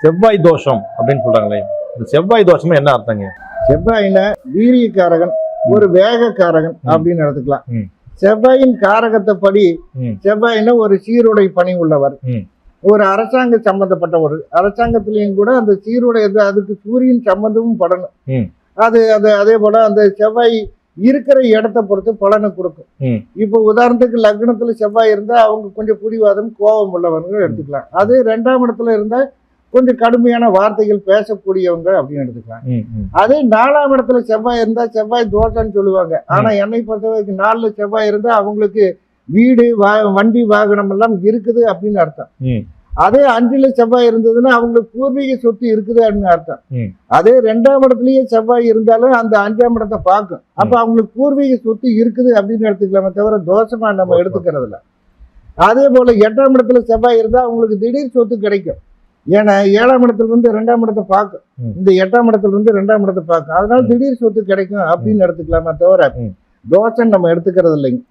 செவ்வாய் தோஷம் அப்படின்னு சொல்றாங்களே, இந்த செவ்வாய் தோஷம் என்ன அர்த்தங்க? செவ்வாயின வீரியக்காரகன், ஒரு வேகக்காரகன் அப்படின்னு எடுத்துக்கலாம். ம். செவ்வாயின் காரகத்தை படி ம். செவ்வாயின ஒரு சீருடை பணி உள்ளவர், ம். ஒரு அரசாங்க சம்பந்தப்பட்ட ஒரு அரசாங்கத்திலையும் கூட அந்த சீருடை அதுக்கு சூரியன் சம்பந்தமும் படணும். ம். அது அது அதே போல அந்த செவ்வாய் இருக்கிற இடத்தை பொறுத்து பலனை கொடுக்கும். ம். இப்போ உதாரணத்துக்கு லக்னத்துல செவ்வாய் இருந்தா அவங்க கொஞ்சம் பிடிவாதம் கோபம் உள்ளவங்க எடுத்துக்கலாம். அது 2ஆம் இடத்துல இருந்தா கொஞ்சம் கடுமையான வார்த்தைகள் பேசக்கூடியவங்க அப்படின்னு எடுத்துக்கலாம். ம். ம். அதே 4ஆம் இடத்துல செவ்வாய் இருந்தா செவ்வாய் தோஷம்னு சொல்லுவாங்க. ஆனா என்னை பொறுத்தவரைக்கும் 4ல செவ்வாய் இருந்தா அவங்களுக்கு வீடு வண்டி வாகனம் எல்லாம் இருக்குது அப்படின்னு அர்த்தம். ம். அதே 5ல செவ்வாய் இருந்ததுன்னா அவங்களுக்கு பூர்வீக சொத்து இருக்குது அப்படின்னு அர்த்தம். ம். அதே 2ஆம் இடத்துலயே செவ்வாய் இருந்தாலும் அந்த 5ஆம் இடத்தை பார்க்கும். அப்ப அவங்களுக்கு பூர்வீக சொத்து இருக்குது அப்படின்னு எடுத்துக்கலாமே தவிர தோஷமா நம்ம எடுத்துக்கிறதுல. அதே போல 8ஆம் இடத்துல செவ்வாய் இருந்தா அவங்களுக்கு திடீர் சொத்து கிடைக்கும். ஏன்னா 7ஆம் இடத்துல இருந்து 2ஆம் இடத்தை பார்க்கும். ம். இந்த 8ஆம் இடத்துல இருந்து 2ஆம் இடத்தை பார்க்கும். அதனால திடீர் சொத்து கிடைக்கும் அப்படின்னு எடுத்துக்கலாமே தவிர ம். தோஷம் நம்ம எடுத்துக்கிறது இல்லைங்க.